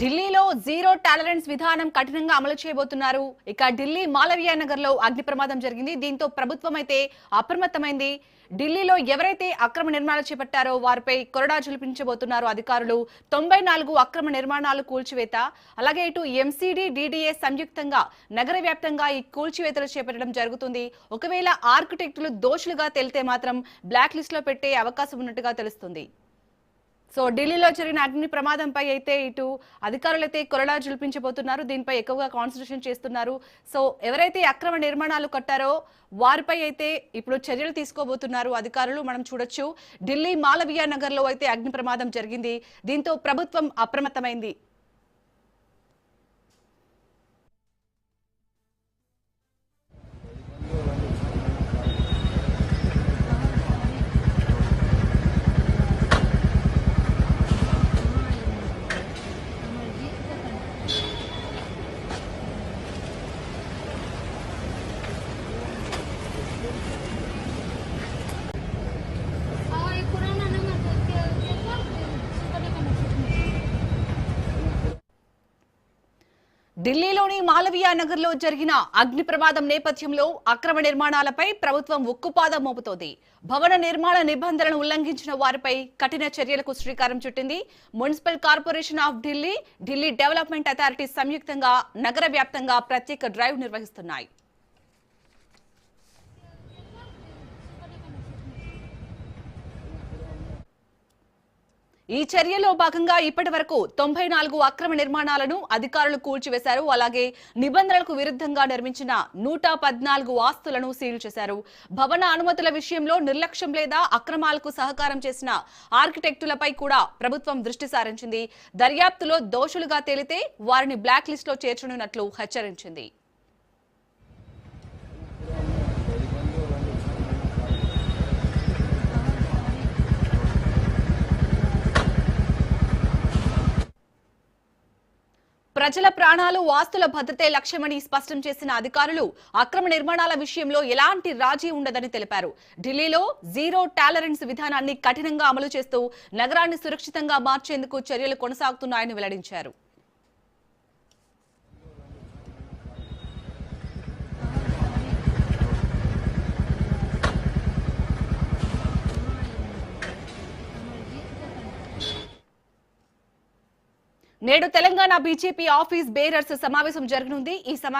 ఢిల్లీలో zero tolerance విధానం కఠినంగా అమలు చేయబోతున్నారు. ఇక ఢిల్లీ మాలవీయ నగర్ లో అగ్ని ప్రమాదం జరిగింది. దీంతో ప్రభుత్వం అయితే అప్రమత్తమైంది. ఢిల్లీలో ఎవరైతే అక్రమ నిర్మాణాలు చేపట్టారో వారిపై కొరడా జులిపించబోతున్నారు అధికారులు. 94 అక్రమ నిర్మాణాలు కూల్చివేత, అలాగే ఇటు ఎంసీడీ డీడీఏ సంయుక్తంగా నగర వ్యాప్తంగా ఈ కూల్చివేతలు చేపట్టడం జరుగుతుంది. ఒకవేళ ఆర్కిటెక్టులు దోషులుగా తేలితే మాత్రం బ్లాక్ లిస్ట్ లో పెట్టే అవకాశం ఉన్నట్టుగా తెలుస్తుంది. సో ఢిల్లీలో జరిగిన అగ్ని ప్రమాదంపై అయితే ఇటు అధికారులు అయితే కొరడా జులిపించబోతున్నారు. దీనిపై ఎక్కువగా కాన్సన్ట్రేషన్ చేస్తున్నారు. సో ఎవరైతే అక్రమ నిర్మాణాలు కట్టారో వారిపై అయితే ఇప్పుడు చర్యలు తీసుకోబోతున్నారు అధికారులు. మనం చూడొచ్చు, ఢిల్లీ మాలవీయ నగర్ లో అయితే అగ్ని ప్రమాదం జరిగింది. దీంతో ప్రభుత్వం అప్రమత్తమైంది. ఢిల్లీలోని మాలవీయ నగర్ లో జరిగిన అగ్ని ప్రమాదం నేపథ్యంలో అక్రమ నిర్మాణాలపై ప్రభుత్వం ఉక్కుపాదం మోపుతోంది. భవన నిర్మాణ నిబంధనలను ఉల్లంఘించిన వారిపై కఠిన చర్యలకు శ్రీకారం చుట్టింది. Municipal corporation of Delhi, Delhi development authority సంయుక్తంగా నగర వ్యాప్తంగా ప్రత్యేక డ్రైవ్ నిర్వహిస్తున్నాయి. ఈ చర్యలో భాగంగా ఇప్పటి వరకు 94 అక్రమ నిర్మాణాలను అధికారులు కూల్చివేశారు. అలాగే నిబంధనలకు విరుద్ధంగా నిర్మించిన 114 ఆస్తులను సీల్ చేశారు. భవన అనుమతుల విషయంలో నిర్లక్ష్యం లేదా అక్రమాలకు సహకారం చేసిన ఆర్కిటెక్టులపై కూడా ప్రభుత్వం దృష్టి సారించింది. దర్యాప్తులో దోషులుగా తేలితే వారిని బ్లాక్ లిస్ట్ లో చేర్చనున్నట్లు హెచ్చరించింది. ప్రజల ప్రాణాలు, ఆస్తుల భద్రతే లక్ష్యమని స్పష్టం చేసిన అధికారులు అక్రమ నిర్మాణాల విషయంలో ఎలాంటి రాజీ ఉండదని తెలిపారు. ఢిల్లీలో జీరో టాలరెన్స్ విధానాన్ని కఠినంగా అమలు చేస్తూ నగరాన్ని సురక్షితంగా మార్చేందుకు చర్యలు కొనసాగుతున్నాయని వెల్లడించారు. నేడు తెలంగాణ బీజేపీ ఆఫీస్ బేరర్స్ సమావేశం జరగనుంది. ఈ సమావేశం